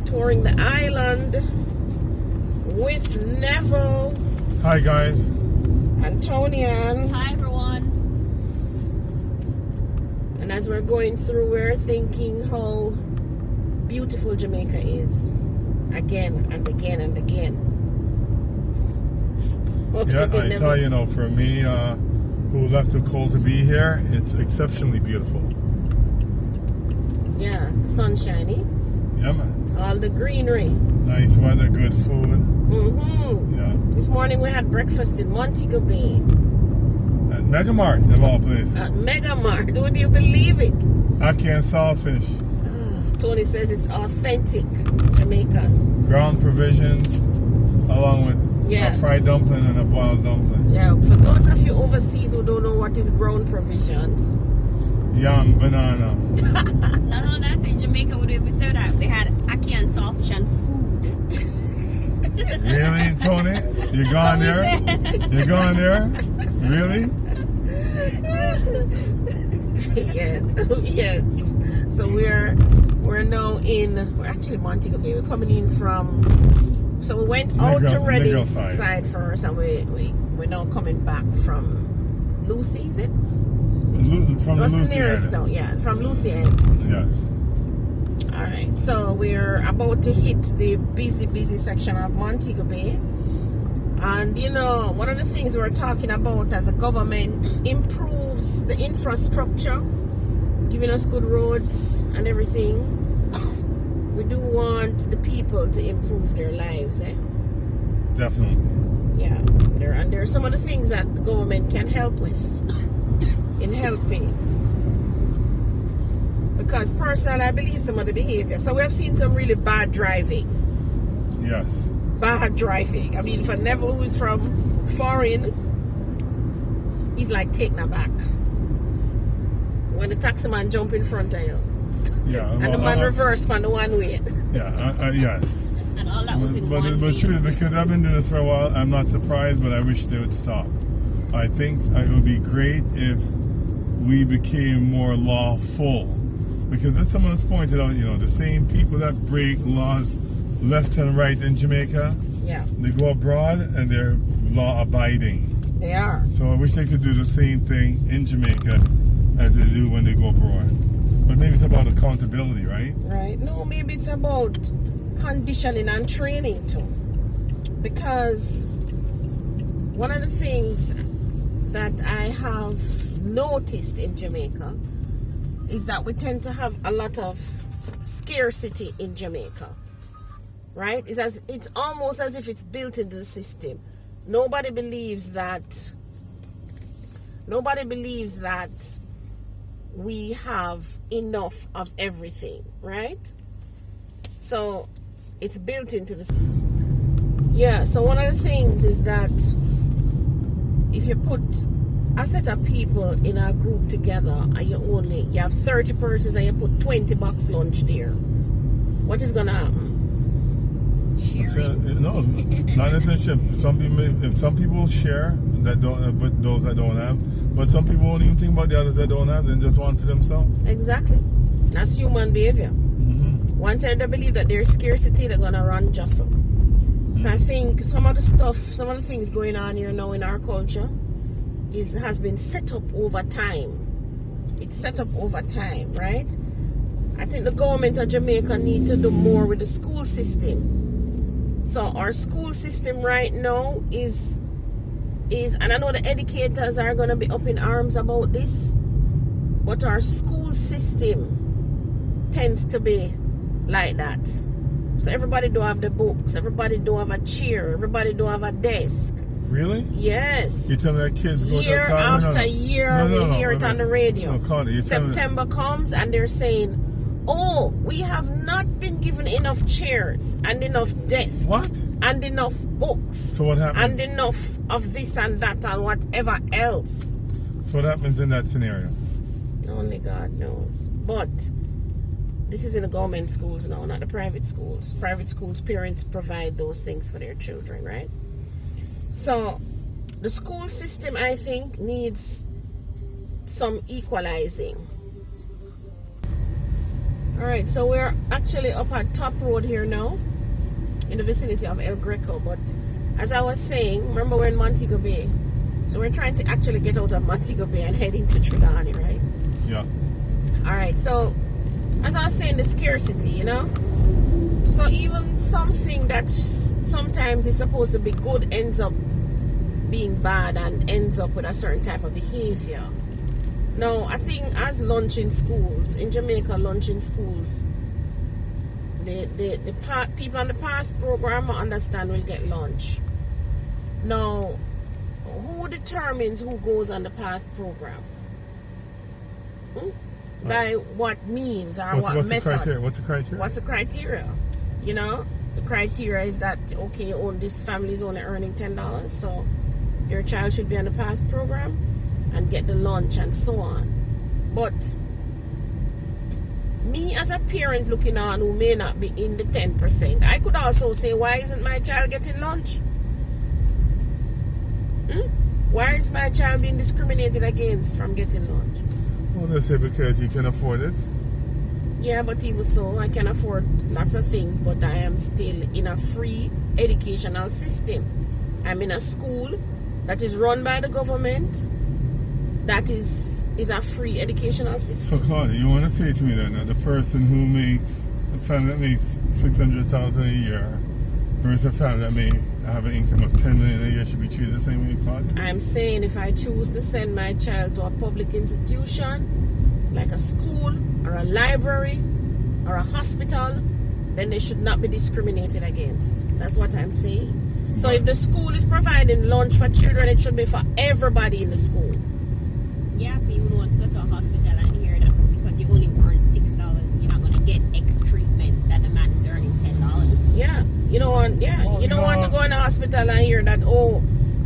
touring the island with Neville. Hi guys. Antonian. Hi everyone. And as we're going through, we're thinking how beautiful Jamaica is. Again and again and again. Yeah, I tell you, for me, who left the cold to be here, it's exceptionally beautiful. Yeah, sunshiny. Yeah, man. All the greenery. Nice weather, good food. Mm-hmm. Yeah. This morning we had breakfast in Montego Bay. At Mega Mart, of all places. At Mega Mart. Would you believe it? Ackee and saltfish. Tony says it's authentic Jamaica. Ground provisions, along with a fried dumpling and a boiled dumpling. Yeah, for those of you overseas who don't know what is ground provisions. Yam, banana. Not only that, in Jamaica we said that we had ackee and saltfish and food. Really, Tony? You gone there? You gone there? Really? Yes, yes. So we're now we're actually Montego Bay. We're coming in from, so we went out to Reading side first, and we're now coming back from Lucy, is it? From What's Lucy the nearest town? Yeah, from Lucy End. Yes. All right, so we're about to hit the busy section of Montego Bay. And one of the things we're talking about as a government improves the infrastructure, giving us good roads and everything. We do want the people to improve their lives, eh? Definitely. Yeah, there are some of the things that the government can help with in helping. Because personally, I believe some of the behavior. So we have seen some really bad driving. Yes. Bad driving. I mean, for Neville, who's from foreign, he's like taken aback when the taxi man jump in front of you. Yeah. And the man reverse on the one way. Yeah. Yes. And all that was in one But week. truly, because I've been doing this for a while, I'm not surprised, but I wish they would stop. I think it would be great if we became more lawful. Because as someone has pointed out, the same people that break laws left and right in Jamaica, they go abroad and they're law abiding. They are. So I wish they could do the same thing in Jamaica as they do when they go abroad. But maybe it's about accountability, right? Right. No, maybe it's about conditioning and training too. Because one of the things that I have noticed in Jamaica is that we tend to have a lot of scarcity in Jamaica. Right? It's almost as if it's built into the system. Nobody believes that we have enough of everything, right? So it's built into the system. Yeah, so one of the things is that if you put a set of people in a group together and you have 30 persons and you put 20 box lunch there, what is gonna happen? No, not necessarily. Some people share that don't, but those that don't have. But some people won't even think about the others that don't have. They just want for themselves. Exactly, that's human behavior. Mm-hmm. Once they believe that there's scarcity, they're gonna run jostle. So I think some of the things going on here now in our culture has been set up over time. It's set up over time, right? I think the government of Jamaica need to do more with the school system. So our school system right now is, and I know the educators are going to be up in arms about this, but our school system tends to be like that. So everybody don't have the books, everybody don't have a chair, everybody don't have a desk. Really? Yes. You tell me that kids go year to after year, we hear it on the radio. No, Claudia, September comes and they're saying, oh, we have not been given enough chairs and enough desks. What? And enough books. So what happens? And enough of this and that and whatever else. So what happens in that scenario? Only God knows. But this is in the government schools now, not the private schools. Private schools, parents provide those things for their children, right? So the school system, I think, needs some equalizing. Alright, so we're actually up at Top Road here now, in the vicinity of El Greco. But as I was saying, remember we're in Montego Bay. So we're trying to actually get out of Montego Bay and head into Trelawney, right? Yeah. Alright, so as I was saying, the scarcity, you know? So even something that sometimes is supposed to be good ends up being bad and ends up with a certain type of behavior. Now, I think as lunch in schools, in Jamaica, lunch in schools, the people on the PATH program, I understand, will get lunch. Now, who determines who goes on the PATH program? By what means or what method? What's the criteria? What's the criteria? You know, the criteria is that, okay, this family is only earning $10, so your child should be on the PATH program and get the lunch and so on. But me as a parent looking on who may not be in the 10%, I could also say, why isn't my child getting lunch? Why is my child being discriminated against from getting lunch? Well, they say because you can afford it. Yeah, but even so, I can afford lots of things, but I am still in a free educational system. I'm in a school that is run by the government. That is a free educational system. So, Claudia, you want to say to me then that the person who makes, a family that makes $600,000 a year versus a family that may have an income of $10 million a year should be treated the same way, Claudia? I'm saying if I choose to send my child to a public institution, like a school or a library or a hospital, then they should not be discriminated against. That's what I'm saying. So if the school is providing lunch for children, it should be for everybody in the school. Yeah, because you wouldn't want to go to a hospital and hear that because you only earn $6, you're not going to get X treatment that the man is earning $10. Yeah, you don't want. Yeah, you don't want to go in the hospital and hear that. Oh,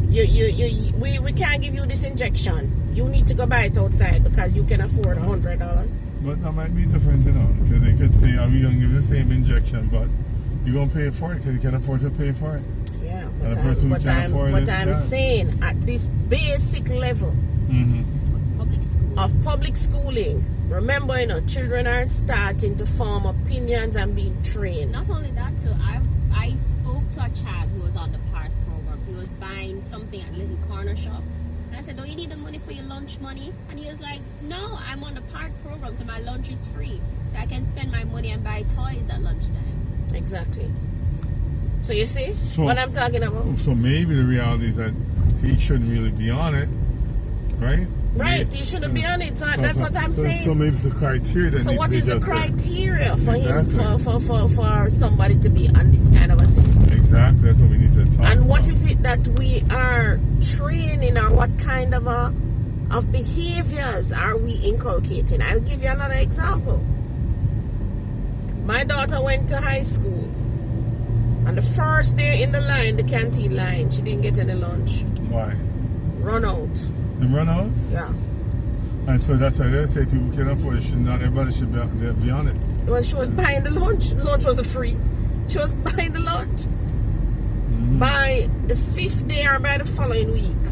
we can't give you this injection. You need to go buy it outside because you can afford $100. But that might be different, you know, because they could say, "Are we going to give you the same injection, but you're going to pay for it because you can afford to pay for it." Yeah, but I'm saying at this basic level of public schooling, remember, you know, children are starting to form opinions and being trained. Not only that, too, I spoke to a child who was on the PATH program. He was buying something at a little corner shop. And I said, "Don't you need the money for your lunch money?" And he was like, "No, I'm on the PATH program, so my lunch is free. So I can spend my money and buy toys at lunchtime." Exactly. So you see what I'm talking about? So maybe the reality is that he shouldn't really be on it, right? Right, he shouldn't be on it. So that's what I'm saying. So maybe it's the criteria. So what is the criteria for him, for somebody to be on this kind of a system? Exactly, that's what we need to talk about. And what is it that we are training, or what kind of behaviors are we inculcating? I'll give you another example. My daughter went to high school, and the first day in the line, the canteen line, she didn't get any lunch. Why? Run out. And run out? Yeah. And so that's why they say people can afford it. Not everybody should be on it. Well, she was buying the lunch. Lunch was free. She was buying the lunch. By the 5th day or by the following week,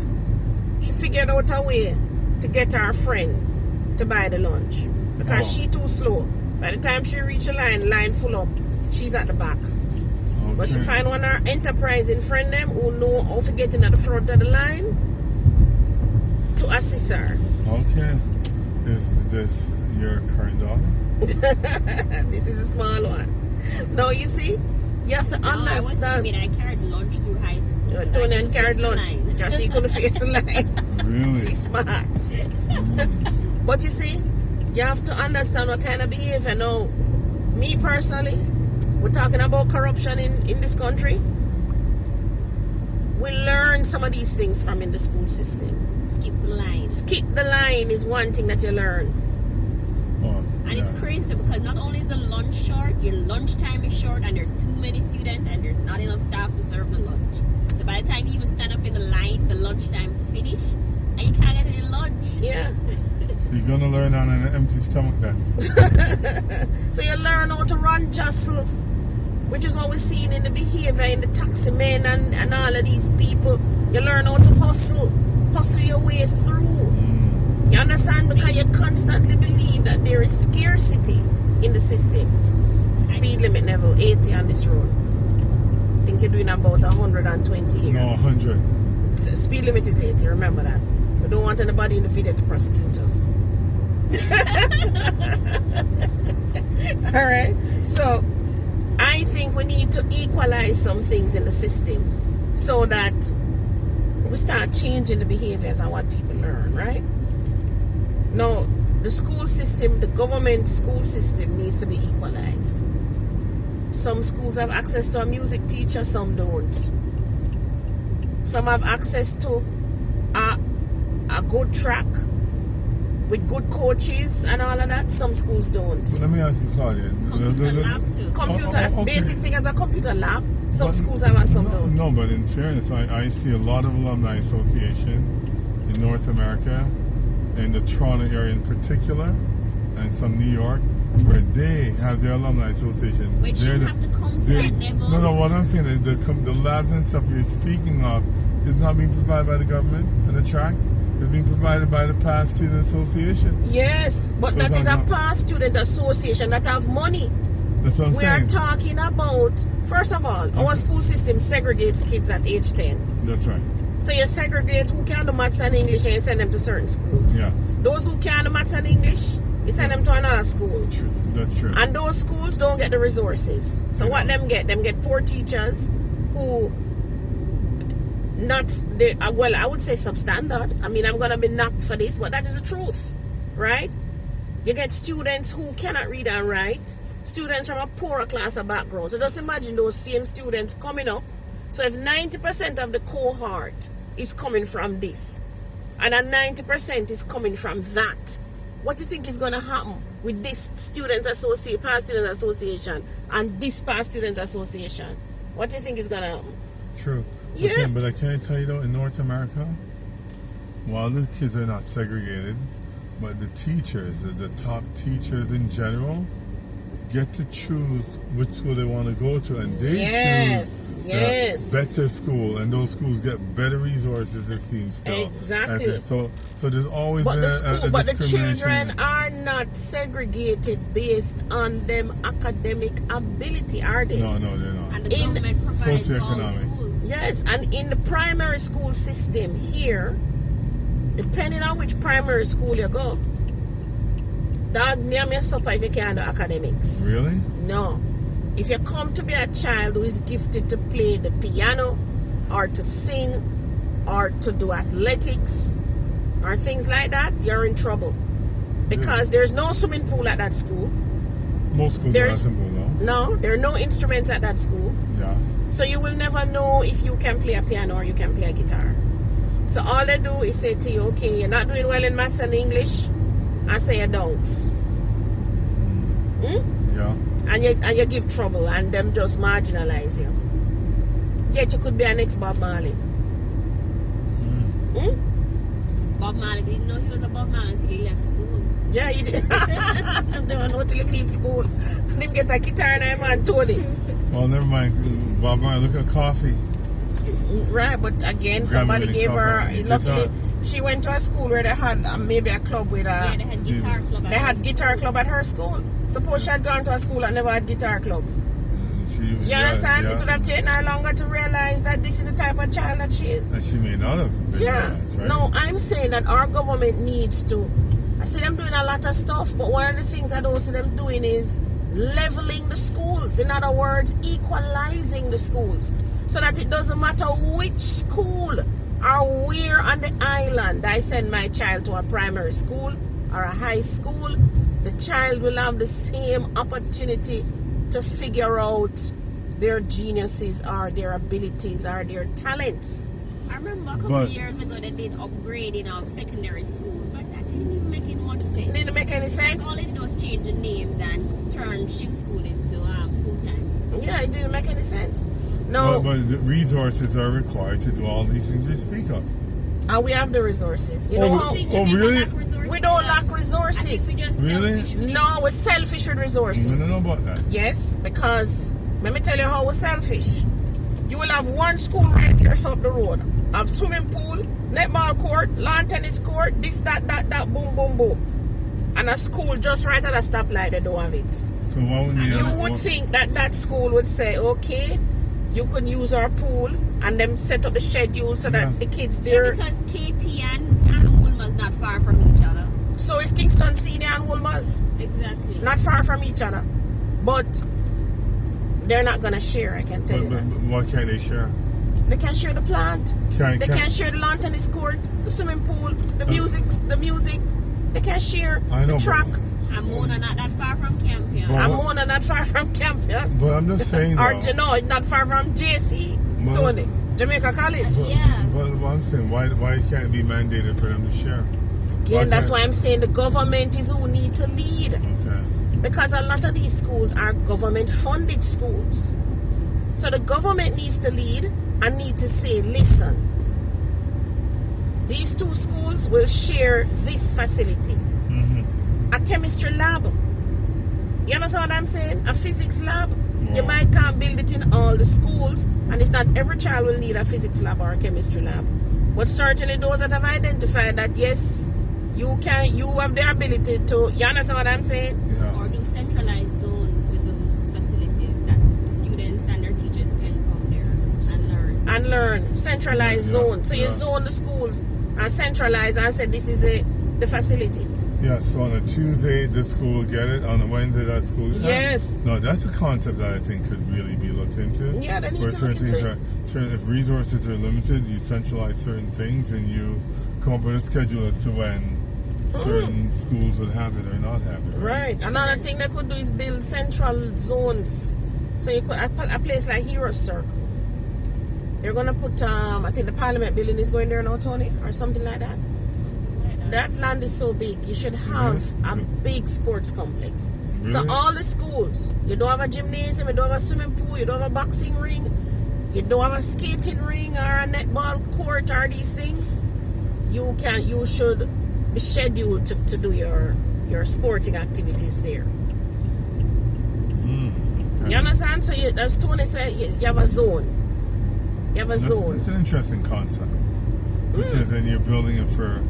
she figured out a way to get her friend to buy the lunch. Because she too slow. By the time she reached the line full up, she's at the back. Okay. But she find one of her enterprising friend them who know how to get in at the front of the line to assist her. Okay. Is this your current daughter? This is a small one. No, you see, you have to understand. I carried lunch through high school. Tony carried lunch because she couldn't face the line. Really? She's smart. But you see, you have to understand what kind of behavior. Now, me personally, we're talking about corruption in this country. We learn some of these things from in the school system. Skip the line. Skip the line is one thing that you learn. And it's crazy because not only is the lunch short, your lunchtime is short, and there's too many students, and there's not enough staff to serve the lunch. So by the time you even stand up in the line, the lunchtime finish, and you can't get any lunch. Yeah. So you're gonna learn on an empty stomach then. So you learn how to run jostle, which is what we're seeing in the behavior in the taxi men and all of these people. You learn how to hustle your way through. You understand? Because you constantly believe that there is scarcity. in the system. Speed limit level 80 on this road. I think you're doing about 120 here. No, 100. Speed limit is 80, remember that. We don't want anybody in the video to prosecute us. Alright, so I think we need to equalize some things in the system so that we start changing the behaviors and what people learn, right? Now, the school system, the government school system needs to be equalized. Some schools have access to a music teacher, some don't. Some have access to a good track with good coaches and all of that. Some schools don't. Let me ask you, Claudia. Computer lab too. Computer, okay. basic thing as a computer lab. Some schools have and some don't. No, but in fairness, I see a lot of alumni association in North America, in the Toronto area in particular, and some New York, where they have their alumni association. Which you have to come to that level. No, what I'm saying is the labs and stuff you're speaking of is not being provided by the government, and the tracks is being provided by the past student association. Yes, but So that is a not- past student association that have money. That's what I'm We are saying. talking about, first of all, our school system segregates kids at age 10. That's right. So you segregate who can do maths and English and you send them to certain schools. Yes. Those who can do maths and English, you send them to another school. True. That's true. And those schools don't get the resources. So what them get? Them get poor teachers who well, I would say substandard. I mean, I'm going to be knocked for this, but that is the truth, right? You get students who cannot read and write, students from a poorer class of background. So just imagine those same students coming up. So if 90% of the cohort is coming from this, and a 90% is coming from that, what do you think is going to happen with this past students association and this past students association? What do you think is going to happen? True. Yeah. But I can't tell you though, in North America, while the kids are not segregated, but the teachers, the top teachers in general, get to choose which school they want to go to, and they choose the better school, and those schools get better resources, it seems. Still. Exactly. So there's always But been the a school, but the discrimination. children are not segregated based on them academic ability, are they? No, they're not. And the In government provides all socioeconomic. schools. Yes, and in the primary school system here, depending on which primary school you go, dog name your supper if you can't do academics. Really? No. If you come to be a child who is gifted to play the piano or to sing or to do athletics or things like that, you're in trouble. Because there's no swimming pool at that school. Most schools are not simple, though. No, there are no instruments at that school. Yeah. So you will never know if you can play a piano or you can play a guitar. So all they do is say to you, okay, you're not doing well in maths and English, I say you don'ts. Yeah. And you give trouble and them just marginalize you. Yet you could be an ex-Bob Marley. Bob Marley didn't know he was a Bob Marley until he left school. Yeah, he did. They don't know till he leave school. Them get a guitar and a man Tony. Well, never mind. Bob Marley, look at coffee. Right, but again, somebody Grandma gave her, Coffee. luckily, she went to a school where they had maybe a club with Yeah, a... they had guitar club. They had guitar club at her school. Suppose she had gone to a school and never had guitar club. You understand? It would have taken her longer to realize that this is the type of child that she is. And she may not have been realized, right? No, I'm saying that our government needs to. I see them doing a lot of stuff, but one of the things I don't see them doing is leveling the schools. In other words, equalizing the schools. So that it doesn't matter which school or where on the island I send my child to a primary school or a high school, the child will have the same opportunity to figure out their geniuses or their abilities or their talents. I remember a couple of years ago they did upgrading of secondary schools, but that didn't even make much sense. It didn't make any sense. All it does change the names and turn shift school into full-time school. Yeah, it didn't make any sense. No. But the resources are required to do all these things you speak of. And we have the resources. You know how? Really? We don't lack resources. Really? No, we're selfish with resources. I don't know about that. Yes, because let me tell you how we're selfish. You will have one school right here up the road. Have swimming pool, netball court, lawn tennis court, this, that, boom, boom, boom. And a school just right at a stoplight, they don't have it. So why wouldn't You would think that that school would say, okay, you can use our pool, and them set up the schedule so that the kids there. Because KT and Woolmer's not far from each other. So is Kingston Senior and Woolmer's. Exactly. Not far from each other. But they're not going to share, I can tell you that. But why can't they share? They can share the plant. They can share the lawn tennis court, the swimming pool, the music. They can share the track. Amona not that far from Campion. Amona not far from Campion. But I'm just saying Or it's not far from JC. Tony. Jamaica College. But what I'm saying, why can't it be mandated for them to share? Again, that's why I'm saying the government is who need to lead. Okay. Because a lot of these schools are government-funded schools. So the government needs to lead and need to say, listen, these two schools will share this facility. A chemistry lab. You understand what I'm saying? A physics lab. Wow. You might can't build it in all the schools, and it's not every child will need a physics lab or a chemistry lab. But certainly those that have identified that, yes, you have the ability to, you understand what I'm saying? Yeah. Or do centralized zones with those facilities that students and their teachers can come there and learn. Centralized zone. So you zone the schools and centralize and say this is the facility. Yeah, so on a Tuesday, this school will get it. On a Wednesday, that school will get it. Yes. No, that's a concept that I think could really be looked into. Yeah, they need to look into it. If resources are limited, you centralize certain things and you come up with a schedule as to when certain schools would have it or not have it. Right. Another thing they could do is build central zones. So you could, a place like Hero Circle. They're going to put, I think the Parliament building is going there now, Tony, or something like that. That land is so big, you should have a big sports complex. Really? So all the schools, you don't have a gymnasium, you don't have a swimming pool, you don't have a boxing ring, you don't have a skating ring or a netball court or these things. You should be scheduled to do your sporting activities there. You understand? So as Tony said, you have a zone. You have a zone. It's an interesting concept because then you're building it for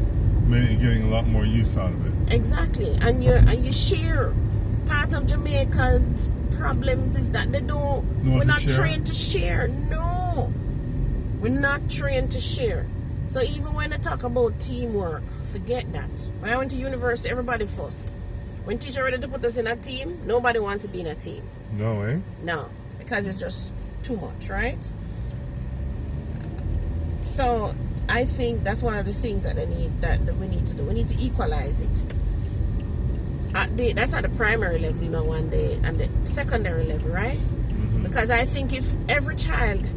maybe getting a lot more use out of it. Exactly, and you share. Part of Jamaica's problems is that they don't. We're not trained to share. No, we're not trained to share. So even when they talk about teamwork, forget that. When I went to university, everybody fussed. When teacher ready to put us in a team, nobody wants to be in a team. No way. No, because it's just too much, right? So I think that's one of the things that we need to do. We need to equalize it. That's at the primary level now and the secondary level, right? Because I think if every child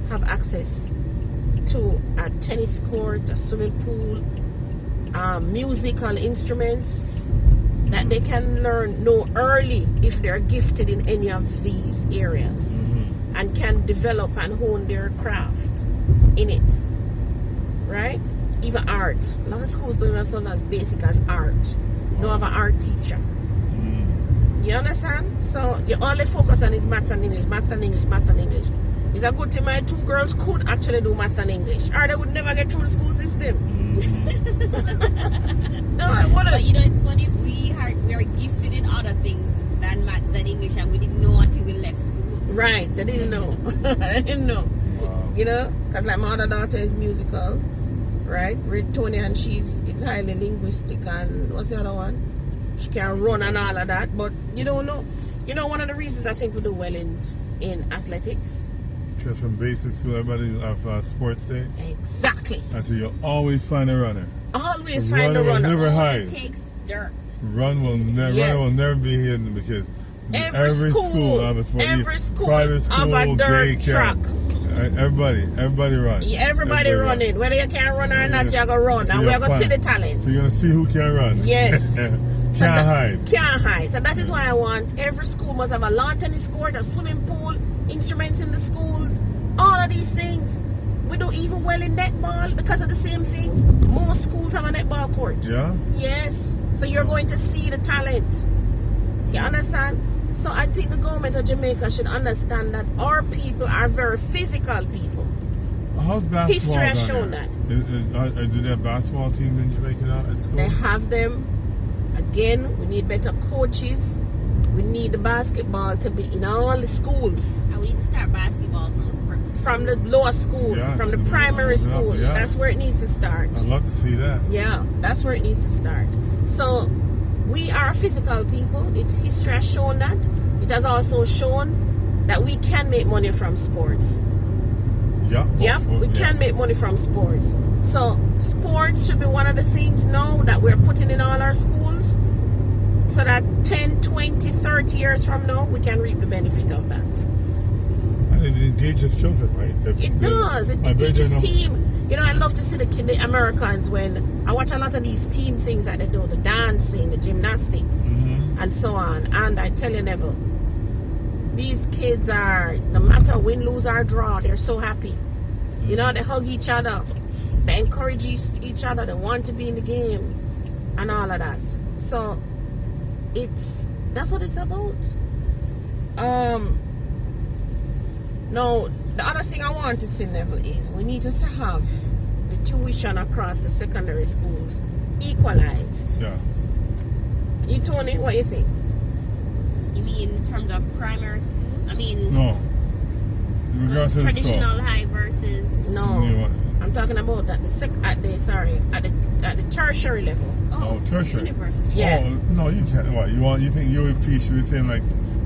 have access to a tennis court, a swimming pool, musical instruments, that they can know early if they're gifted in any of these areas and can develop and hone their craft in it, right? Even art. A lot of schools don't even have something as basic as art. Don't have an art teacher. You understand? So you only focus on is maths and English, maths and English, maths and English. It's a good thing my two girls could actually do maths and English, or they would never get through the school system. But you know, it's funny, we are gifted in other things than maths and English, and we didn't know until we left school. Right, they didn't know. They didn't know. Wow. You know, because like my other daughter is musical, right? Read Tony, and it's highly linguistic, and what's the other one? She can run and all of that, but you don't know. You know, one of the reasons I think we do well in athletics. Because from basic school, everybody have sports day. Exactly. And so you'll always find a runner. Always find a runner. Will never hide. It takes dirt. Runner will never be hidden because every school have a sport. Every school private school, have a dirt daycare. track. Everybody run. Yeah, everybody running. Whether you can run or not, you're going to run. So and we're going to see the talent. So you're going to see who can run. Yes. Can't hide. Can't hide. So that is why I want every school must have a lawn tennis court, a swimming pool, instruments in the schools, all of these things. We do even well in netball because of the same thing. Most schools have a netball court. Yeah? Yes. So you're going to see the talent. You understand? So I think the government of Jamaica should understand that our people are very physical people. How's basketball? History has shown that. Do they have basketball teams in Jamaica now at school? They have them. Again, we need better coaches. We need the basketball to be in all the schools. And we need to start basketball From the lower school, Yeah, from the so primary open up, school. yeah. That's where it needs to start. I'd love to see that. Yeah, that's where it needs to start. So we are physical people. History has shown that. It has also shown that we can make money from sports. Yeah. Yeah, we can make money from sports. So sports should be one of the things now that we're putting in all our schools, so that 10, 20, 30 years from now, we can reap the benefit of that. And it engages children, right? It does. It teaches team. You know, I love to see the Americans when I watch a lot of these team things that they do, the dancing, the gymnastics, and so on. And I tell you, Neville, these kids are, no matter win, lose, or draw, they're so happy. You know, they hug each other, they encourage each other, they want to be in the game, and all of that. So that's what it's about. Now, the other thing I want to say, Neville, is we need to have the tuition across the secondary schools equalized. Yeah. You, Tony, what you think? You mean in terms of primary school? I mean, No. In regards to the traditional school. high versus. No, You know what? I'm talking about at the tertiary level. Oh, tertiary. University. Yeah. Oh, no, you can't. What, you think UAP should be saying like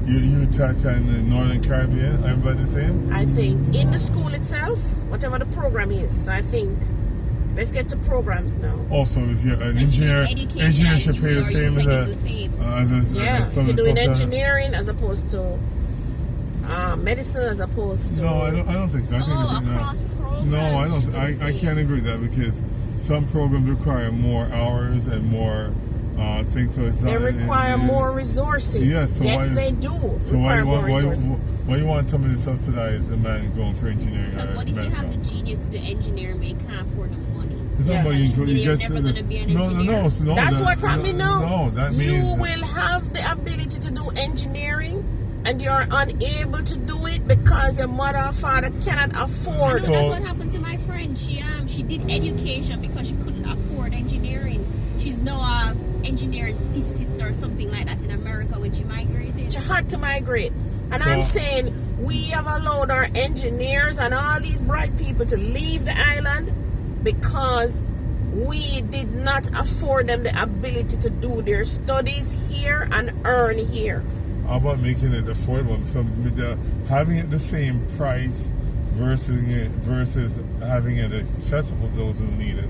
Utah and the Northern Caribbean? Everybody the same? I think in the school itself, whatever the program is, I think let's get to programs now. Also, if you're an engineer, engineer should pay the same as a. Yeah, if you're doing engineering as opposed to medicine, as opposed to. No, I don't think so. I think across programs. No, I don't. I can't agree with that because some programs require more hours and more things. So it's They require more resources. Yeah, so yes, why- they do So require more resources. why you want somebody to subsidize a man going for engineering? Because what if you medical? have the genius to do engineering but you can't afford the money? It's not Yeah. about you You're get never to gonna be an no, engineer. no. That's that- what's happening now. No, that means you will have the ability to do engineering, and you're unable to do it because your mother or father cannot afford. So- That's what happened to my friend. She did education because she couldn't afford engineering. She's now a engineering physicist or something like that in America when she migrated. She had to migrate. And So- I'm saying we have allowed our engineers and all these bright people to leave the island because we did not afford them the ability to do their studies here and earn here. how about making it affordable? So having it the same price versus having it accessible to those who need it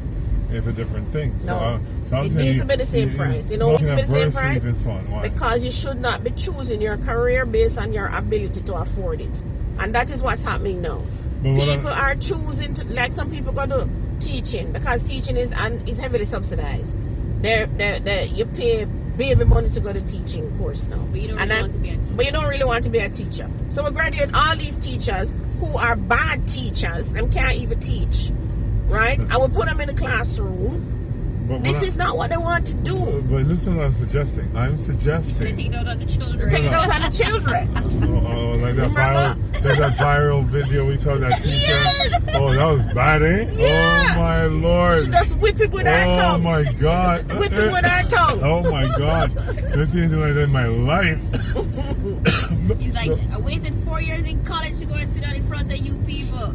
is a different thing. So, No, so I'm it saying needs to be the same price. You know why it needs to be the same price? And so on. Why? Because you should not be choosing your career based on your ability to afford it. And that is what's happening now. But what People are choosing to, like some people go to teaching because teaching is heavily subsidized. You pay baby money to go to teaching course now. But you don't really want to be a teacher. But you don't really want to be a teacher. So we graduate all these teachers who are bad teachers and can't even teach. Right? And we put them in the classroom. But This is not what they want to do. But listen, what I'm suggesting. I'm They suggesting. take it out on the children. Take it out on the children. Like that Remember? that viral video we saw that teacher. Yes. Oh, that was bad, eh? Yeah. Oh my lord. She just whip it with her Oh tongue. my god. Whip it with her tongue. Oh my god. This anything like that in my life. He's like, I wasted 4 years in college to go and sit down in front of you people.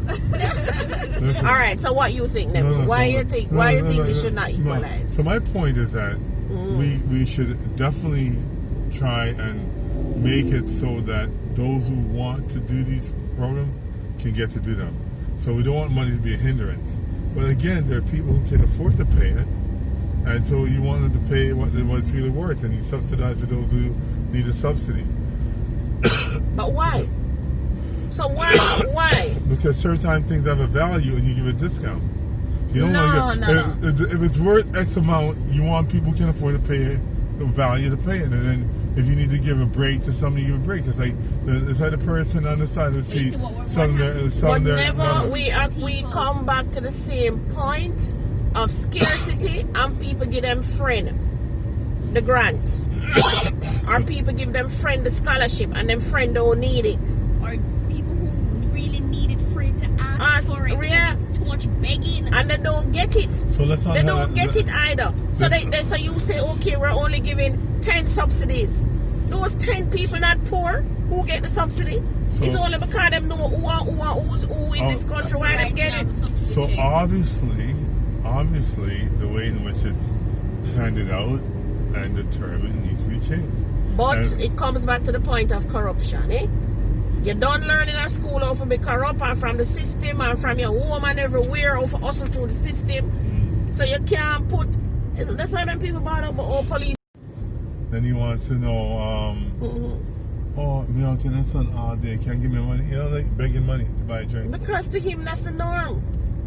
Listen, All right. So what you think, Neville? Why you think we should not equalize? So my point is that we should definitely try and make it so that those who want to do these programs can get to do them. So we don't want money to be a hindrance. But again, there are people who can afford to pay it, and so you want them to pay what it's really worth, and you subsidize for those who need a subsidy. But why? So why? Because certain things have a value, and you give a discount. You don't No, want to no. if it's worth X amount, you want people who can afford to pay it, the value to pay it, and then if you need to give a break to somebody, you give a break. It's like the person on the side of the street, But never we come back to the same point of scarcity, and people give them friend the grant, or people give them friend the scholarship, and them friend don't need it. Or people who really need it free to ask for it. Yeah. It's too much begging. And they don't get it. So let's not They have don't get it either. So so you say, okay, we're only giving 10 subsidies. those 10 people not poor who get the subsidy. So- It's only because them know who's who in this country why them get it. So obviously, the way in which it's handed out and determined needs to be changed. But And- it comes back to the point of corruption, eh? You don't learn in a school how to be corrupt and from the system and from your home and everywhere how to hustle through the system. So you can't put. That's why when people brought up all police. Then he wants to know, oh, me out in the sun all day, can't give me money. You know, like begging money to buy a drink. Because to him that's the norm.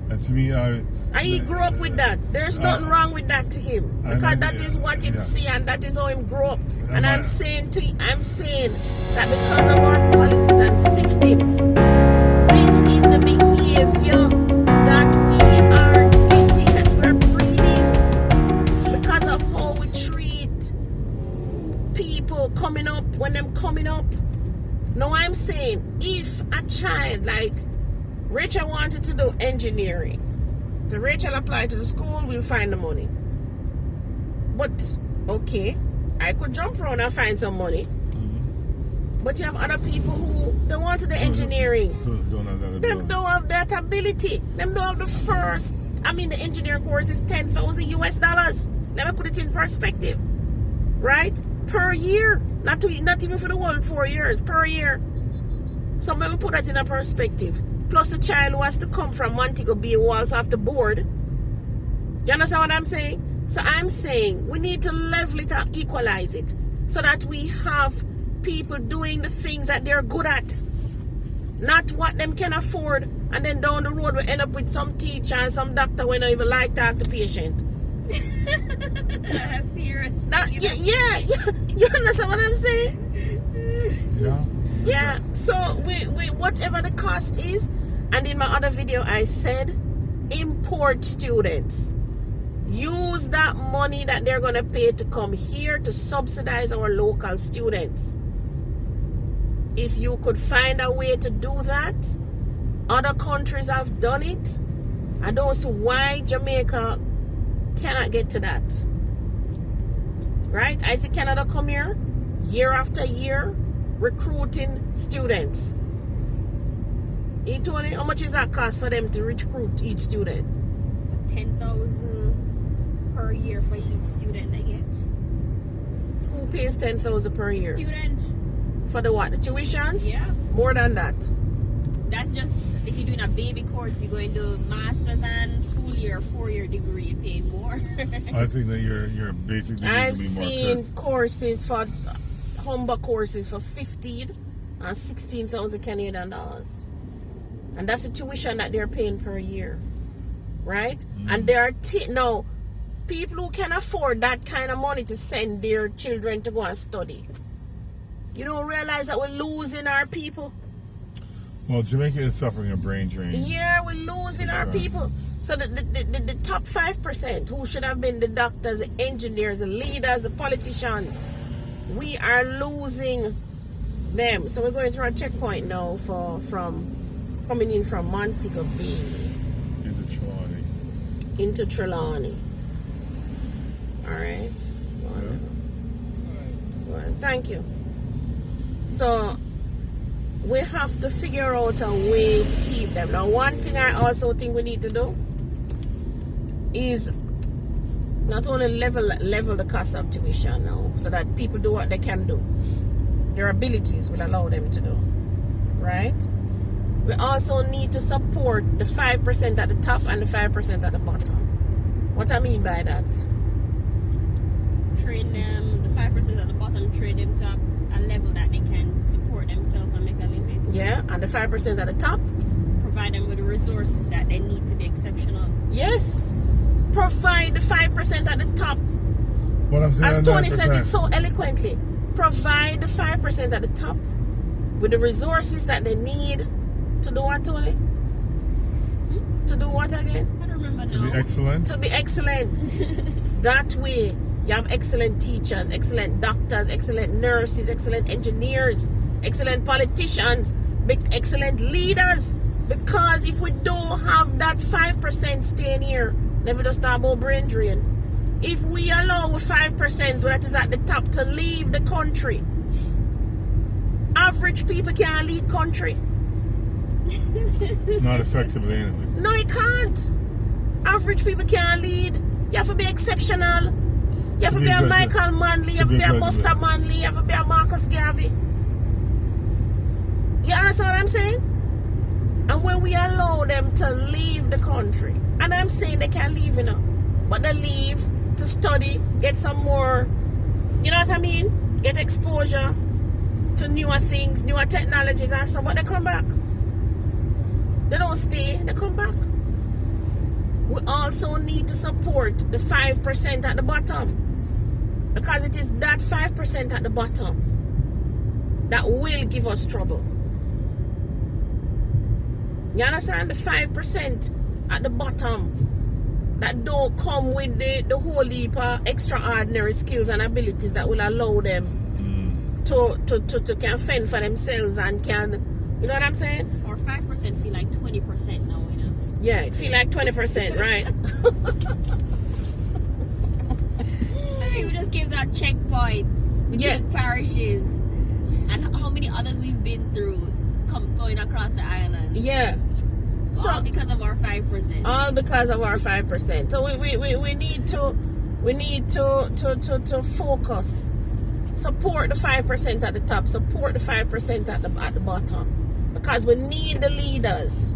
And to me, And he grew up with that. There's nothing wrong with that to him. Because that is what him see and that is how him grew up. And I'm saying that because of our policies and systems, this is the behavior that we are getting, that we're breeding. Because of how we treat people coming up when them coming up. Now I'm saying if a child like Rachel wanted to do engineering, so Rachel applied to the school, we'll find the money. But okay, I could jump around and find some money. But you have other people who don't want to do engineering. don't have that Them ability. don't have that ability. Them don't have the first. I mean, the engineering course is $10,000 US. Let me put it in perspective, right? Per year, not even for the whole 4 years. Per year. So let me put that in a perspective. Plus, a child who has to come from Montego Bay who also have to board. You understand what I'm saying? So I'm saying we need to level it and equalize it so that we have people doing the things that they're good at, not what them can afford, and then down the road we end up with some teacher and some doctor when I even like talk to patient. That's serious. Yeah, you understand what I'm saying? Yeah. Yeah. So we whatever the cost is, and in my other video I said, import students. Use that money that they're gonna pay to come here to subsidize our local students. If you could find a way to do that, other countries have done it. I don't see why Jamaica cannot get to that. Right? I see Canada come here year after year recruiting students. He told me how much is that cost for them to recruit each student? 10,000 per year for each student I get. Who pays 10,000 per year? Student. For the what? The tuition? Yeah. More than that. That's just if you're doing a baby course, you're going to masters and full year, 4-year degree, you pay more. I think that your basic needs I've to be more seen courses for humble courses for 15 and 16,000 Canadian dollars, and that's the tuition that they're paying per year, right? And there are now people who can afford that kind of money to send their children to go and study. You don't realize that we're losing our people. Well, Jamaica is suffering a brain drain. Yeah, we're losing our people. So the top 5% who should have been the doctors, the engineers, the leaders, the politicians, we are losing them. So we're going through a checkpoint now from coming in from Montego Bay into Trelawney. All right. Go on. Thank you. So we have to figure out a way to keep them. Now, one thing I also think we need to do is not only level the cost of tuition now, so that people do what they can do. Their abilities will allow them to do. Right? We also need to support the 5% at the top and the 5% at the bottom. What I mean by that? Train them, the 5% at the bottom, train them to a level that they can support themselves and make a living. Yeah, and the 5% at the top? Provide them with the resources that they need to be exceptional. Yes. Provide the 5% at the top. What I'm saying, as Tony says 9%. it so eloquently. Provide the 5% at the top with the resources that they need to do what, Tony? To do what again? I don't remember To be now. excellent. To be excellent. That way, you have excellent teachers, excellent doctors, excellent nurses, excellent engineers, excellent politicians, excellent leaders. Because if we don't have that 5% staying here, never just talk about brain drain. If we allow 5% that is at the top to leave the country, average people can't lead country. Not effectively anyway. No, you can't. Average people can't lead. You have to be exceptional. You have to be a Michael Manley. You have to be a Buster Manley. You have to be a Marcus Garvey. You understand what I'm saying? And when we allow them to leave the country, and I'm saying they can't leave, you know, but they leave to study, get some more, you know what I mean? Get exposure to newer things, newer technologies and stuff, but they come back. They don't stay, they come back. We also need to support the 5% at the bottom, because it is that 5% at the bottom that will give us trouble. You understand? The 5% at the bottom that don't come with the whole heap of extraordinary skills and abilities that will allow them to can fend for themselves and can, you know what I'm saying? Or 5% feel like 20% now, you know? Yeah, it feel like 20%, right? Maybe we just give that checkpoint between parishes and how many others we've been through going across the island. Yeah. So, all because of our 5%. All because of our 5%. So we need to focus. Support the 5% at the top. Support the 5% at the bottom. Because we need the leaders.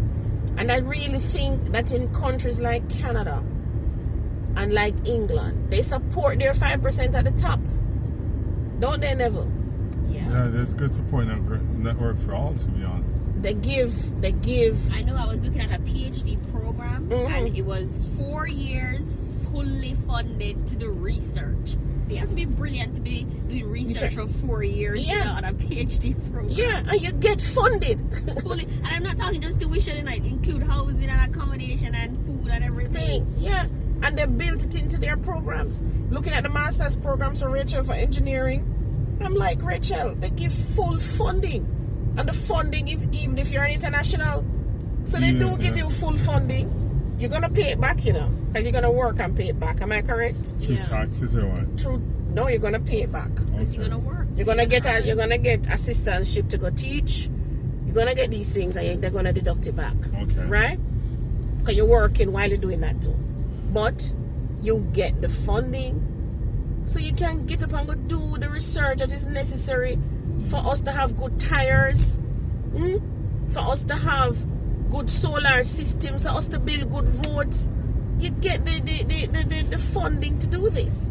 And I really think that in countries like Canada and like England, they support their 5% at the top. Don't they, Neville? Yeah, there's good support network for all, to be honest. They give. I know I was looking at a PhD program, and it was 4 years fully funded to do research. You have to be brilliant to be doing research for 4 years on a PhD program. Yeah, and you get funded. Fully, and I'm not talking just tuition, and I include housing and accommodation and food and everything. Yeah, and they built it into their programs. Looking at the master's programs for Rachel for engineering, I'm like, Rachel, they give full funding. And the funding is even if you're an international. So they do give you full funding. You're going to pay it back, you know, because you're going to work and pay it back. Am I correct? Through taxes or what? No, you're going to pay it back. Because you're going to work. You're going to get assistantship to go teach. You're going to get these things and they're going to deduct it back. Okay. Right? Because you're working while you're doing that too. But you get the funding. So you can get up and go do the research that is necessary for us to have good tires, for us to have good solar systems, for us to build good roads. You get the funding to do this.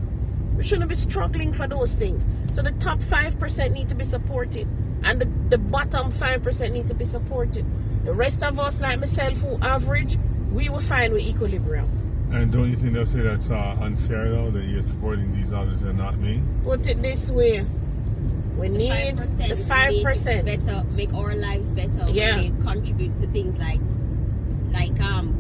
We shouldn't be struggling for those things. So the top 5% need to be supported, and the bottom 5% need to be supported. The rest of us, like myself, who average, we will find with equilibrium. And don't you think they'll say that's unfair, though, that you're supporting these others and not me? Put it this way. We need the 5%. Make our lives better. Yeah. When they contribute to things like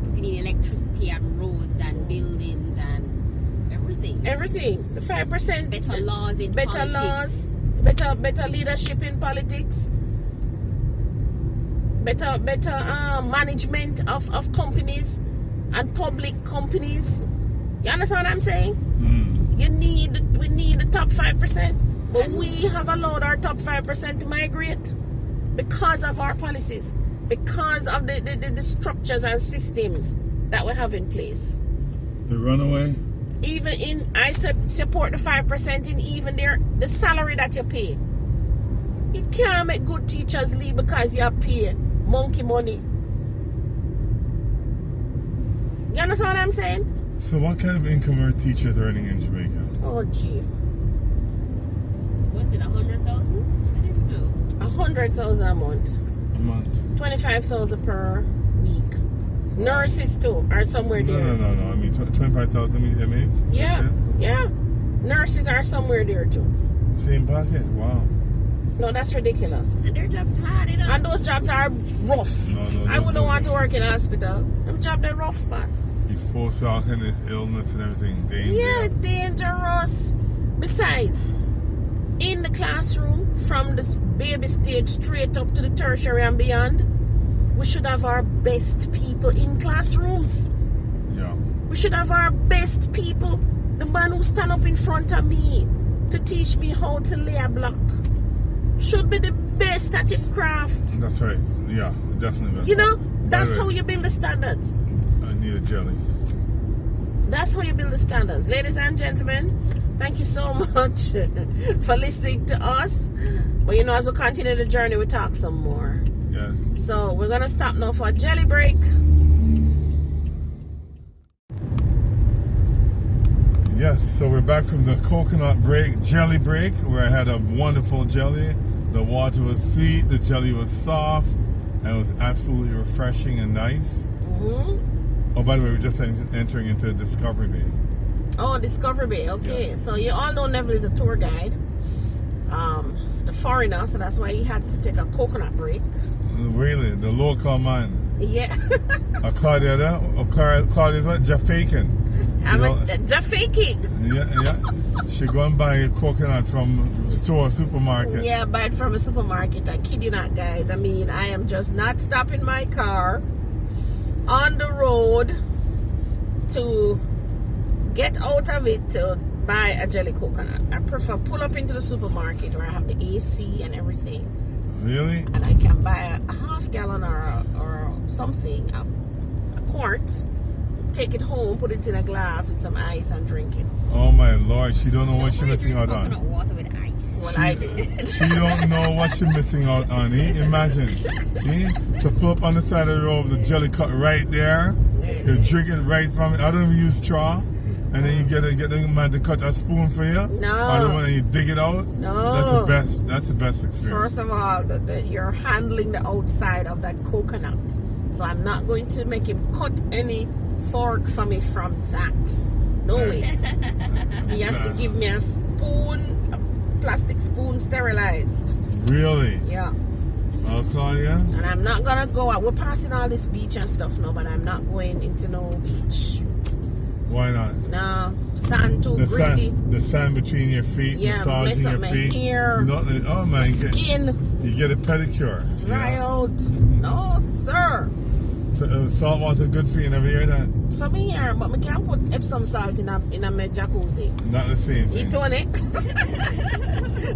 putting in electricity and roads and buildings and everything. Everything. The 5%. Better laws in politics. Laws. Better leadership in politics. Better management of companies and public companies. You understand what I'm saying? We need the top 5%. But we have allowed our top 5% to migrate because of our policies, because of the structures and systems that we have in place. The runaway? I support the 5% in even the salary that you pay. You can't make good teachers leave because you pay monkey money. You understand what I'm saying? So what kind of income are teachers earning in Jamaica? Oh, gee. Was it 100,000? I didn't know. 100,000 a month. A month. 25,000 per week. Nurses too are somewhere there. No. I mean 25,000 they make. Yeah. Nurses are somewhere there too. Same pocket. Wow. No, that's ridiculous. And their jobs hard enough. And those jobs are rough. No, I wouldn't want to work in a hospital. Them jobs they're rough, man. Exposed to all kind of illness and everything. Yeah, dangerous. Besides, in the classroom, from the baby stage straight up to the tertiary and beyond, we should have our best people in classrooms. Yeah. We should have our best people. The man who stand up in front of me to teach me how to lay a block should be the best at its craft. That's right. Yeah, definitely. You know, By that's the way, how you build the standards. I need a jelly. That's how you build the standards. Ladies and gentlemen, thank you so much for listening to us. But you know, as we continue the journey, we talk some more. Yes. So we're going to stop now for a jelly break. Yes, so we're back from the coconut break, jelly break, where I had a wonderful jelly. The water was sweet, the jelly was soft, and it was absolutely refreshing and nice. Mm-hmm. Oh, by the way, we're just entering into Discovery Bay. Oh, Discovery Bay. Okay, Yes. so you all know Neville is a tour guide, the foreigner, so that's why he had to take a coconut break. Really, the local man. Yeah. Claudia is what? Jamaican. I'm a Jamaican. Yeah. She go and buy a coconut from supermarket. Yeah, buy it from a supermarket. I kid you not, guys. I mean, I am just not stopping my car on the road to get out of it to buy a jelly coconut. I prefer pull up into the supermarket where I have the AC and everything. Really? And I can buy a half gallon or something, a quart, take it home, put it in a glass with some ice and drink it. Oh my Lord, she don't know what she's Nobody missing drinks out coconut on. water with ice. Well, I did. She don't know what she's missing out on. Imagine, to pull up on the side of the road with the jelly cut right there. You drink it right from it. I don't even use straw. And then you get the man to cut a spoon for you. No. Or the one and you dig it out. No. That's the best experience. First of all, you're handling the outside of that coconut. So I'm not going to make him cut any fork for me from that. No way. He has to give me a spoon, a plastic spoon sterilized. Really? Yeah. Oh, Claudia? And I'm not gonna go out. We're passing all this beach and stuff now, but I'm not going into no beach. Why not? No, sand too gritty. The sand between your feet, Yeah, massaging mess up your my feet. hair, Oh my God. Skin You get a pedicure. dry Yeah. out. No, sir. So, salt water good for you, never hear that? So me here, but me can't put Epsom salt in a my jacuzzi. Not the same You thing. turn it,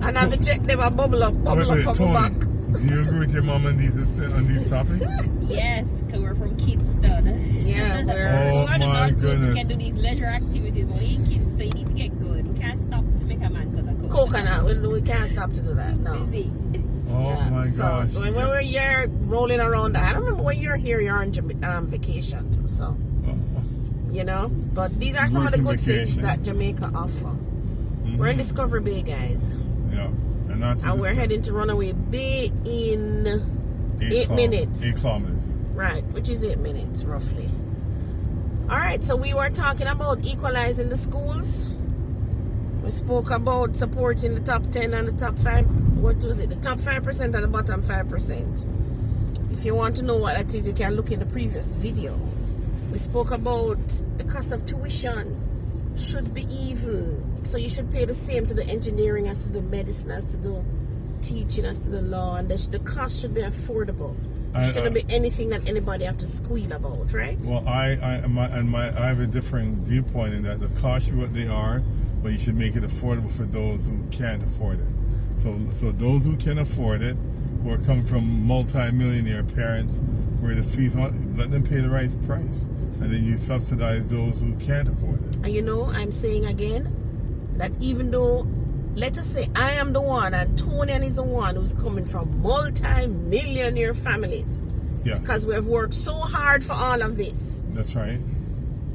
and have to check them a bubble up on my Tony, back. do you agree with your mom on these topics? Yes, because we're from Kingston. Yeah, we're Oh, We're on the my North Coast, we goodness. can do these leisure activities, but we in Kingston, so you need to get good. We can't stop to make a man cut a coconut. We can't stop to do that. No. Busy. Oh Yeah, my so gosh. when we're here rolling around, I don't remember when you're here. You're on vacation too, so you know. But these are some of the Working good things vacation. that Jamaica offer. We're in Discovery Bay, guys, Yeah. And we're heading to Runaway Bay in 8 minutes. 8 kilometers. Right, which is 8 minutes roughly. All right, so we were talking about equalizing the schools. We spoke about supporting the top 10 and the top 5. What was it? The top 5% and the bottom 5%. If you want to know what that is, you can look in the previous video. We spoke about the cost of tuition should be even. So you should pay the same to the engineering as to the medicine, as to the teaching, as to the law. And the cost should be affordable. It shouldn't be anything that anybody have to squeal about, right? Well, I have a different viewpoint in that the costs should be what they are, but you should make it affordable for those who can't afford it. So those who can afford it, who are coming from multi-millionaire parents, where the fees, let them pay the right price, and then you subsidize those who can't afford it. And you know, I'm saying again that even though, let us say I am the one and Tony is the one who's coming from multi-millionaire families, Yeah, because we have worked so hard for all of this, that's right.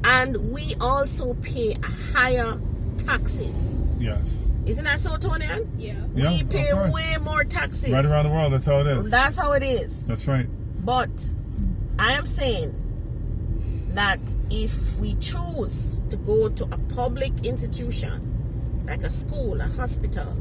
and we also pay higher taxes. Yes. Isn't that so, Tony? Yeah. Yeah, We of pay course. way more taxes. Right around the world, that's how it is. That's how it is. That's right. But I am saying that if we choose to go to a public institution, like a school, a hospital,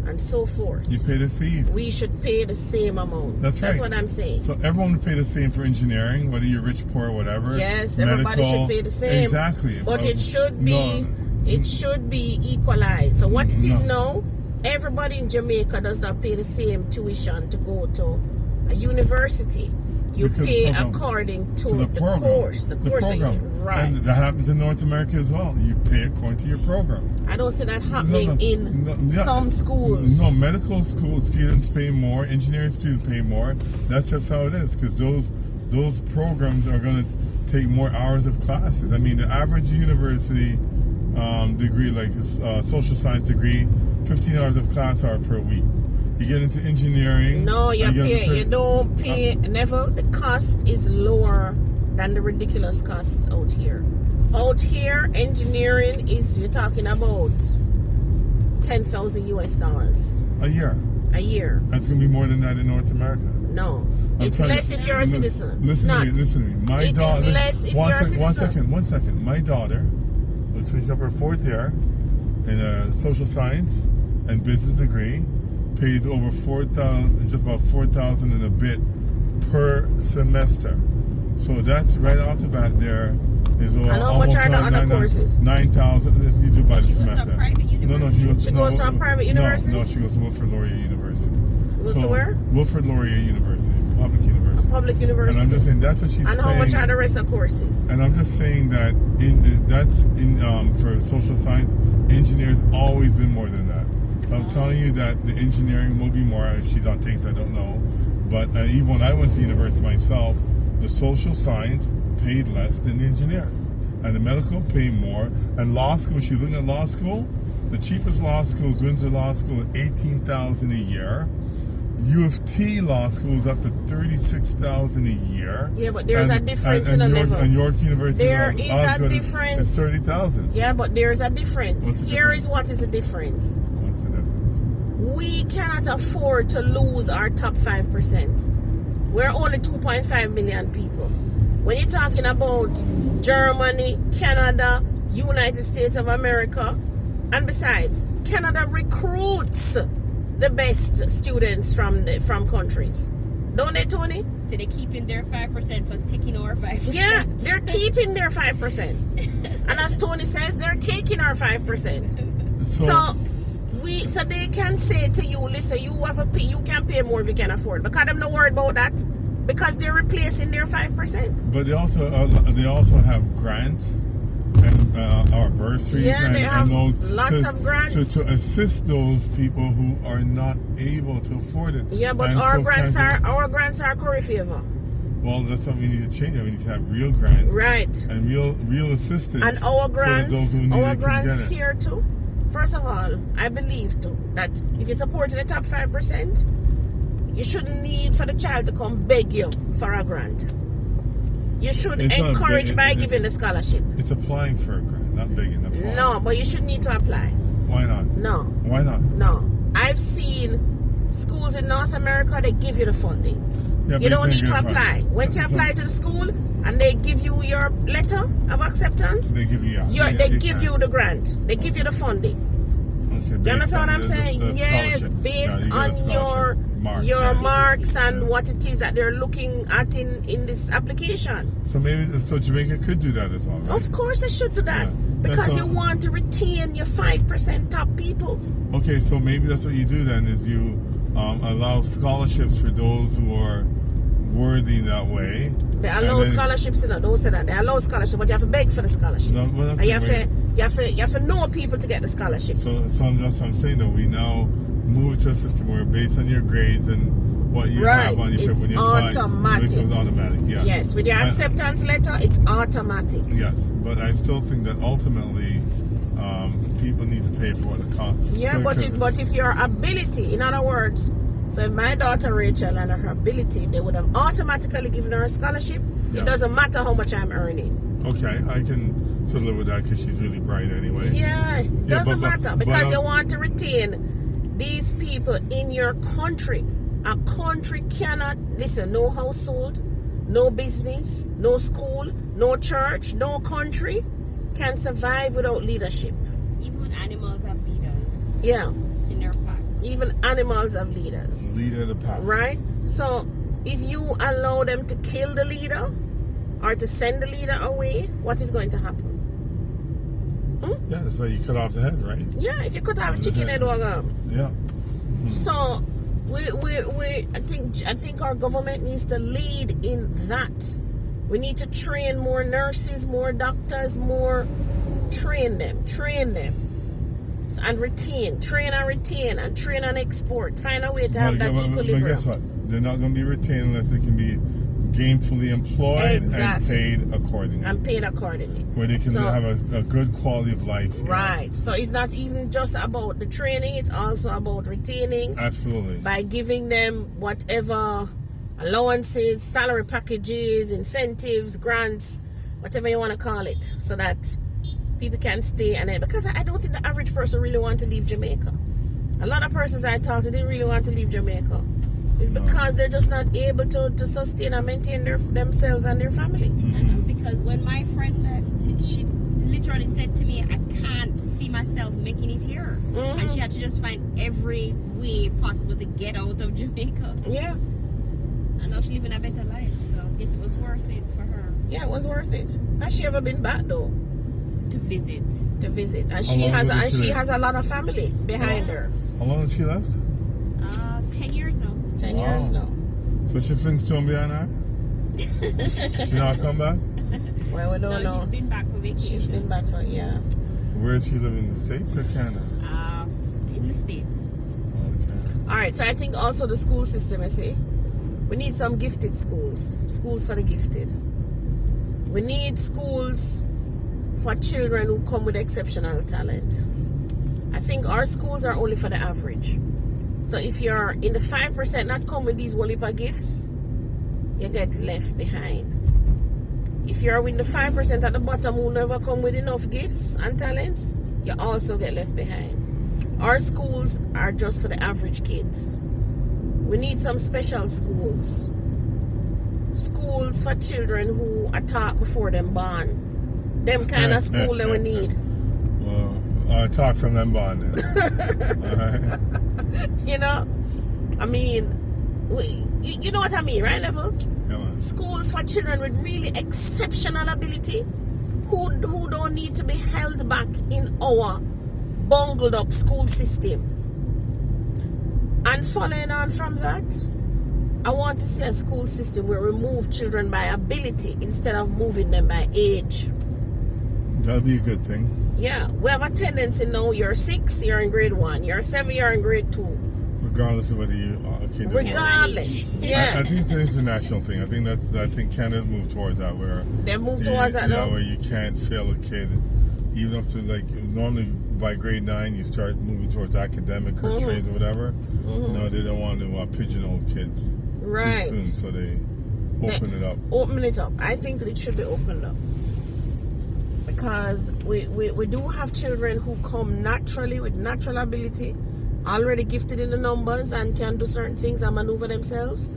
and so forth, You pay the fee. we should pay the same amount. That's right. That's what I'm saying. So everyone would pay the same for engineering, whether you're rich, poor, whatever. Yes, everybody Medical. should pay the same. Exactly. But it should be No. it should be equalized. So what it is No. now, everybody in Jamaica does not pay the same tuition to go to a university. You Because pay of the according to the the program. course. The course. program. Right. And that happens in North America as well. You pay according to your program. I don't see that happening in yeah. some schools. No, medical school students pay more, engineering students pay more. That's just how it is, because those programs are going to take more hours of classes. I mean, the average university degree, like a social science degree, 15 hours of class hour per week. You get into engineering. No, you don't pay. Never. The cost is lower than the ridiculous costs out here. Out here, engineering you're talking about $10,000 US a year. a year. That's going to be more than that in North America. No, I'm it's telling less if you're a citizen. Listen It's to not. me. Listen to me. My It is daughter. less if you're a citizen. One second. My daughter was finishing up her 4th year in a social science and business degree. Pays over $4,000, just about $4,000 and a bit per semester. So that's right off the bat. There is And how much are the other courses? 9,000. You do by the She goes to a semester. private university? She goes to a private university? No, she goes to Wilfrid Laurier University. Goes to where? Wilfrid Laurier University, public university. Public university. And I'm just saying that's what she's And how paying. much are the rest of courses? And I'm just saying that for social science, engineers always been more than that. So I'm telling you that the engineering will be more. If she's on things I don't know, but even when I went to university myself, the social science paid less than the engineers, and the medical paid more. And law school, she's looking at law school. The cheapest law school is Windsor Law School at $18,000 a year. U of T Law School is up to $36,000 a year. Yeah, but there's a difference in the level. And York University, There is a difference. It's $30,000. Yeah, but there's a difference. What's the Here difference? is what is the difference. What's the difference? We cannot afford to lose our top 5%. We're only 2.5 million people. When you're talking about Germany, Canada, United States of America, and besides, Canada recruits the best students from countries. Don't they, Tony? So they're keeping their 5% plus taking our 5%. Yeah, they're keeping their 5%. And as Tony says, they're taking our 5%. So they can say to you, listen, you can pay more if you can afford. Because I'm not worried about that. Because they're replacing their 5%. But they also have grants and our bursaries. Yeah, they have loans lots of grants to assist those people who are not able to afford it. Yeah, but And our so grants are curry favor. Well, that's something we need to change. We need to have real grants, Right? And real assistance. And our grants, so that those who need it can get it. here too. First of all, I believe too that if you're supporting the top 5%, you shouldn't need for the child to come beg you for a grant. You should encourage by giving the scholarship. It's applying for a grant, not begging. Applying. No, but you should need to apply. Why not? No. Why not? No. I've seen schools in North America, they give you the funding. Yeah, You don't it's need to not good apply. fun. Once you apply to the school and they give you your letter of acceptance, They give you. they give you the grant. They give you the funding. Okay, You understand what I'm the saying? Yes, scholarship. based Yeah, you on get a scholarship. your marks and what it is that they're looking at in this application. So Jamaica could do that as well, right? Of course, they should do that Yeah. because That's you want to retain your 5% top people. Okay, so maybe that's what you do then, is you allow scholarships for those who are worthy that way. They allow scholarships, don't say that. They allow scholarships, but you have to beg for the scholarship. No, well, that's And the way. you have to know people to get the scholarships. So that's what I'm saying, though. We now move to a system where based on your grades and what you have on your paper it's when you apply, automatic. it becomes automatic. Yeah. Yes, with your acceptance letter, it's automatic. Yes, but I still think that ultimately people need to pay for the cost. Yeah, but if your ability, in other words, so if my daughter Rachel and her ability, they would have automatically given her a scholarship. Yeah. It doesn't matter how much I'm earning. Okay, I can sort of live with that because she's really bright anyway. Yeah, it doesn't matter because you I'm- want to retain these people in your country. A country cannot, listen, no household, no business, no school, no church, no country can survive without leadership. Even animals have leaders Yeah, in their packs. even animals have leaders. Leader of the pack. Right? So if you allow them to kill the leader or to send the leader away, what is going to happen? Yeah, so you cut off the head, right? Yeah, if you cut off chicken head, Yeah. So I think our government needs to lead in that. We need to train more nurses, more doctors, train them, and retain, train and export. Find a way to have that equilibrium. But guess what? They're not going to be retained unless they can be gainfully employed and paid accordingly. Where they can have a good quality of life. Right. So it's not even just about the training, it's also about retaining. Absolutely. By giving them whatever allowances, salary packages, incentives, grants, whatever you want to call it, so that people can stay. And then, because I don't think the average person really wants to leave Jamaica. A lot of persons I talk to didn't really want to leave Jamaica. It's because they're just not able to sustain and maintain themselves and their family. I know, because when my friend left, she literally said to me, I can't see myself making it here. And she had to just find every way possible to get out of Jamaica. Yeah. And now she's living a better life, so I guess it was worth it for her. Yeah, it was worth it. Has she ever been back though? To visit. And she has a lot of family behind her. How long has she left? 10 years now. 10 years now. So she Flintstone behind her? She not come back? Well, we don't know. She's been back for vacation. She's been back for, yeah. Where does she live, in the States or Canada? In the States. Okay. Alright, so I think also the school system, I see. We need some gifted schools. Schools for the gifted. We need schools for children who come with exceptional talent. I think our schools are only for the average. So if you're in the 5% not come with these whole heap of gifts, you get left behind. If you're with the 5% at the bottom who never come with enough gifts and talents, you also get left behind. Our schools are just for the average kids. We need some special schools. Schools for children who are taught before them born. Them kind of school that we need. Well, I'll talk from them born then. All right. You know, I mean, you know what I mean, right, Neville? Yeah. Schools for children with really exceptional ability who don't need to be held back in our bungled up school system. And following on from that, I want to see a school system where we move children by ability instead of moving them by age. That'd be a good thing. Yeah, we have a tendency now, you're 6, you're in grade 1, you're 7, you're in grade 2. Regardless of whether you are a kid. Regardless, yeah. I think it's an international thing. I think Canada's moved towards that, where they've moved towards that now. Where you can't fail a kid, even up to normally by grade 9 you start moving towards academic or trades or whatever. No, they don't want to pigeonhole kids too soon, so they open it up. Open it up. I think it should be opened up. Because we do have children who come naturally with natural ability, already gifted in the numbers and can do certain things and maneuver themselves,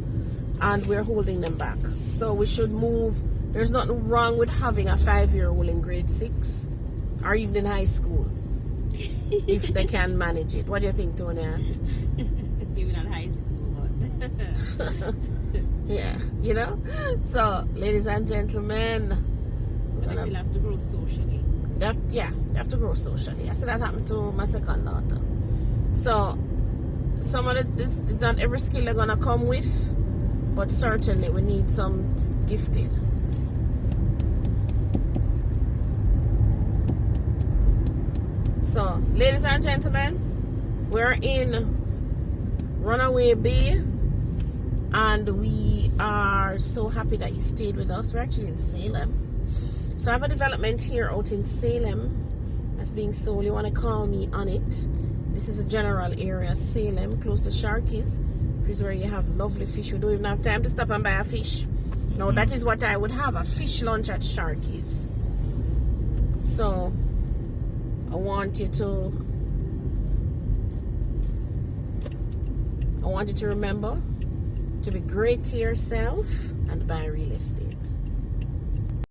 and we're holding them back. So we should move. There's nothing wrong with having a 5-year-old in grade 6 or even in high school if they can manage it. What do you think, Tony? Maybe not high school, but yeah, you know. So, ladies and gentlemen, I still have to grow socially. They have to grow socially. I said that happened to my second daughter. So, some of this is not every skill they're gonna come with, but certainly we need some gifted. So, ladies and gentlemen, we're in Runaway Bay, and we are so happy that you stayed with us. We're actually in Salem. So I have a development here out in Salem that's being sold. You want to call me on it. This is a general area, Salem, close to Sharky's, which is where you have lovely fish. We don't even have time to stop and buy a fish. No, that is what I would have, a fish lunch at Sharky's. So I want you to remember to be great to yourself and buy real estate.